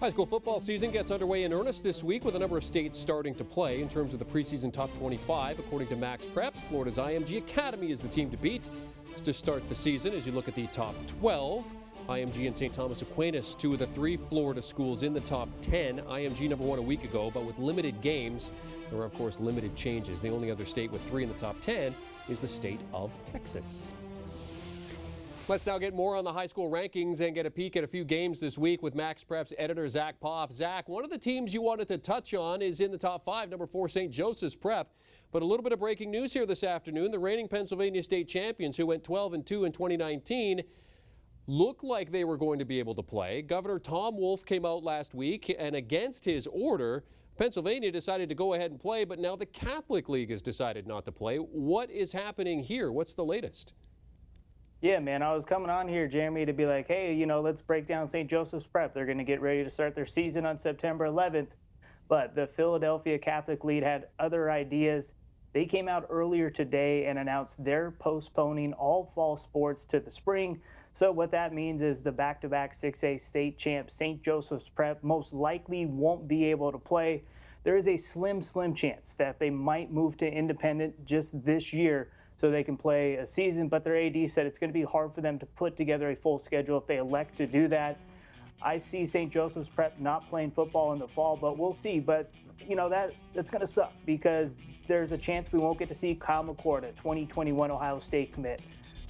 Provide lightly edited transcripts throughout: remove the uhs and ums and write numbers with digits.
High school football season gets underway in earnest this week with a number of states starting to play. In terms of the preseason top 25, according to MaxPreps, Florida's IMG Academy is the team to beat to start the season. As you look at the top 12, IMG and St. Thomas Aquinas, two of the three Florida schools in the top 10. IMG number one a week ago, but with limited games, there are, of course, limited changes. The only other state with three in the top 10 is the state of Texas. Let's now get more on the high school rankings and get a peek at a few games this week with MaxPreps editor Zack Poff. Zack, one of the teams you wanted to touch on is in the top 5, number 4, St. Joseph's Prep. But a little bit of breaking news here this afternoon. The reigning Pennsylvania State champions, who went 12-2 in 2019, looked like they were going to be able to play. Governor Tom Wolf came out last week, and against his order, Pennsylvania decided to go ahead and play, but now the Catholic League has decided not to play. What is happening here? What's the latest? Yeah, man, I was coming on here, Jeremy, to be like, hey, let's break down St. Joseph's Prep. They're going to get ready to start their season on September 11th. But the Philadelphia Catholic League had other ideas. They came out earlier today and announced they're postponing all fall sports to the spring. So what that means is the back-to-back 6A state champ St. Joseph's Prep most likely won't be able to play. There is a slim chance that they might move to independent just this year so they can play a season, but their AD said it's going to be hard for them to put together a full schedule if they elect to do that. I see St. Joseph's Prep not playing football in the fall, but we'll see. But, that's going to suck because there's a chance we won't get to see Kyle McCord, a 2021 Ohio State commit,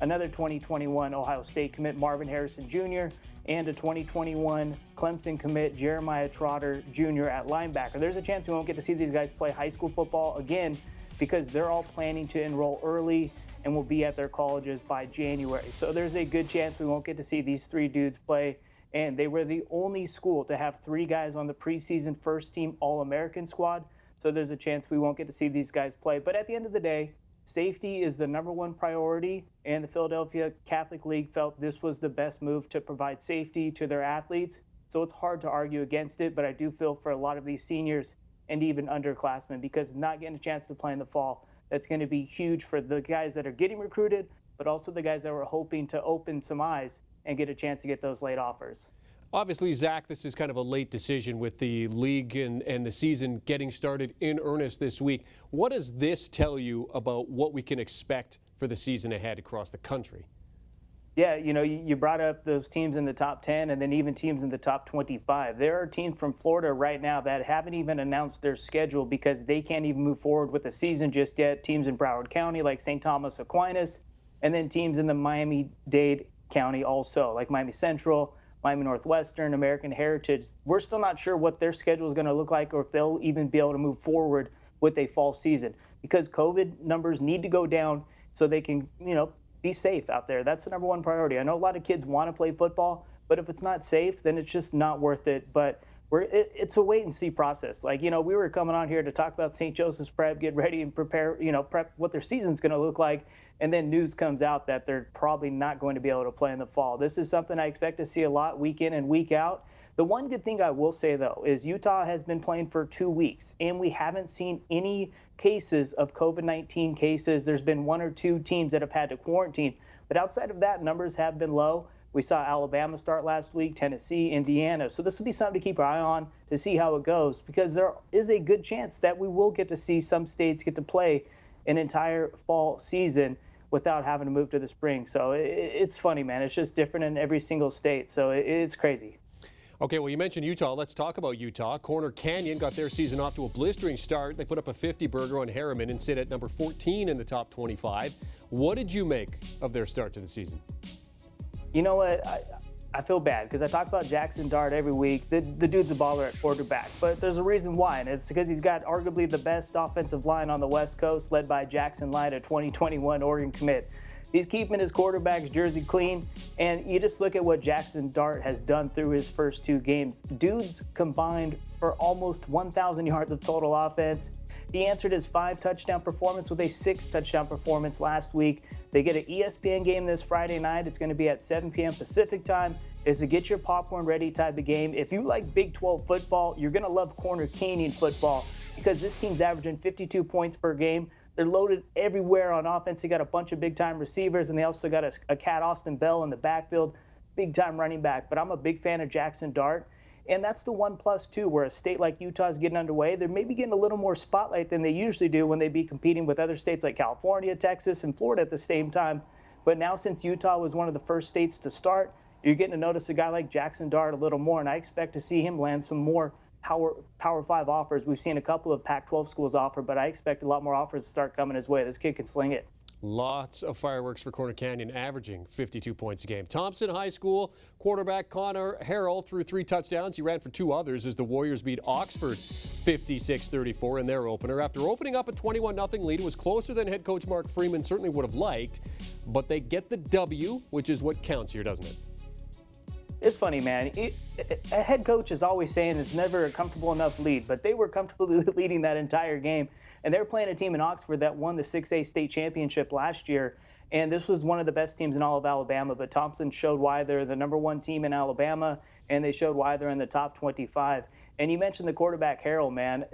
another 2021 Ohio State commit, Marvin Harrison Jr., and a 2021 Clemson commit, Jeremiah Trotter Jr. at linebacker. There's a chance we won't get to see these guys play high school football again because they're all planning to enroll early and will be at their colleges by January. So there's a good chance we won't get to see these three dudes play. And they were the only school to have three guys on the preseason first-team All-American squad. So there's a chance we won't get to see these guys play. But at the end of the day, safety is the #1 priority, and the Philadelphia Catholic League felt this was the best move to provide safety to their athletes. So it's hard to argue against it, but I do feel for a lot of these seniors and even underclassmen, because not getting a chance to play in the fall, that's going to be huge for the guys that are getting recruited, but also the guys that were hoping to open some eyes and get a chance to get those late offers. Obviously, Zach, this is kind of a late decision with the league and the season getting started in earnest this week. What does this tell you about what we can expect for the season ahead across the country? Yeah, you brought up those teams in the top 10 and then even teams in the top 25. There are teams from Florida right now that haven't even announced their schedule because they can't even move forward with the season just yet. Teams in Broward County like St. Thomas Aquinas, and then teams in the Miami-Dade County also, like Miami Central, Miami Northwestern, American Heritage. We're still not sure what their schedule is going to look like or if they'll even be able to move forward with a fall season because COVID numbers need to go down so they can, be safe out there. That's the #1 priority. I know a lot of kids want to play football, but if it's not safe, then it's just not worth it. But it's a wait and see process. Like, we were coming on here to talk about St. Joseph's Prep, get ready and prepare, prep what their season's going to look like. And then news comes out that they're probably not going to be able to play in the fall. This is something I expect to see a lot week in and week out. The one good thing I will say, though, is Utah has been playing for 2 weeks, and we haven't seen any cases of COVID-19 cases. There's been 1 or 2 teams that have had to quarantine. But outside of that, numbers have been low. We saw Alabama start last week, Tennessee, Indiana. So this will be something to keep our eye on to see how it goes because there is a good chance that we will get to see some states get to play an entire fall season without having to move to the spring. So it's funny, man. It's just different in every single state. So it's crazy. Okay, well, you mentioned Utah. Let's talk about Utah. Corner Canyon got their season off to a blistering start. They put up a 50-burger on Harriman and sit at number 14 in the top 25. What did you make of their start to the season? You know what? I feel bad because I talk about Jackson Dart every week. The dude's a baller at quarterback, but there's a reason why, and it's because he's got arguably the best offensive line on the West Coast, led by Jackson Light, a 2021 Oregon commit. He's keeping his quarterback's jersey clean, and you just look at what Jackson Dart has done through his first 2 games. Dude's combined for almost 1,000 yards of total offense. He answered his 5-touchdown performance with a 6-touchdown performance last week. They get an ESPN game this Friday night. It's going to be at 7 p.m. Pacific time. It's a get your popcorn ready type of game. If you like Big 12 football, you're going to love Corner Canyon football because this team's averaging 52 points per game. They're loaded everywhere on offense. They got a bunch of big-time receivers, and they also got a Cat Austin Bell in the backfield, big-time running back. But I'm a big fan of Jackson Dart. And that's the one plus, too, where a state like Utah is getting underway. They're maybe getting a little more spotlight than they usually do when they be competing with other states like California, Texas, and Florida at the same time. But now, since Utah was one of the first states to start, you're getting to notice a guy like Jackson Dart a little more, and I expect to see him land some more Power 5 offers. We've seen a couple of Pac-12 schools offer, but I expect a lot more offers to start coming his way. This kid can sling it. Lots of fireworks for Corner Canyon, averaging 52 points a game. Thompson High School quarterback Connor Harrell threw 3 touchdowns. He ran for 2 others as the Warriors beat Oxford 56-34 in their opener. After opening up a 21-0 lead, it was closer than head coach Mark Freeman certainly would have liked, but they get the W, which is what counts here, doesn't it? It's funny, man. A head coach is always saying it's never a comfortable enough lead, but they were comfortably leading that entire game. And they're playing a team in Oxford that won the 6A state championship last year. And this was one of the best teams in all of Alabama. But Thompson showed why they're the #1 team in Alabama, and they showed why they're in the top 25. And you mentioned the quarterback, Harrell, man.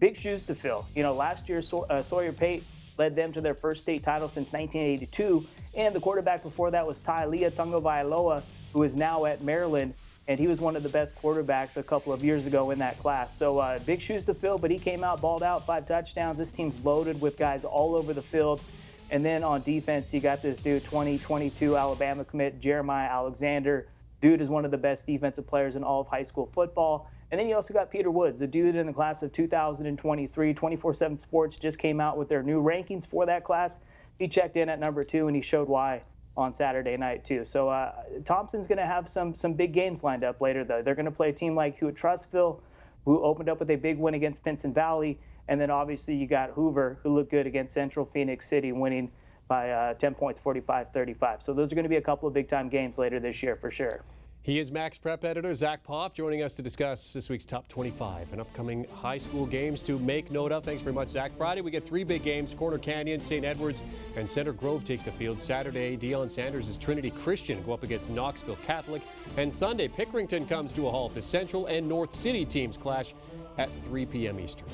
Big shoes to fill. You know, last year, Sawyer Pate led them to their first state title since 1982. And the quarterback before that was Tailia Tagovailoa, who is now at Maryland. And he was one of the best quarterbacks a couple of years ago in that class. So big shoes to fill, but he came out, balled out, 5 touchdowns. This team's loaded with guys all over the field. And then on defense, you got this dude, 2022 Alabama commit, Jeremiah Alexander. Dude is one of the best defensive players in all of high school football. And then you also got Peter Woods, the dude in the class of 2023. 24/7 Sports just came out with their new rankings for that class. He checked in at #2, and he showed why on Saturday night, too. So Thompson's going to have some big games lined up later, though. They're going to play a team like Hewitt-Trussville, who opened up with a big win against Pinson Valley. And then, obviously, you got Hoover, who looked good against Central Phoenix City, winning by 10 points, 45-35. So those are going to be a couple of big-time games later this year for sure. He is MaxPrep editor Zack Poff, joining us to discuss this week's top 25 and upcoming high school games to make note of. Thanks very much, Zack. Friday, we get 3 big games. Corner Canyon, St. Edwards, and Center Grove take the field. Saturday, Deion Sanders' Trinity Christian go up against Knoxville Catholic. And Sunday, Pickerington comes to a halt as Central and North City teams clash at 3 p.m. Eastern.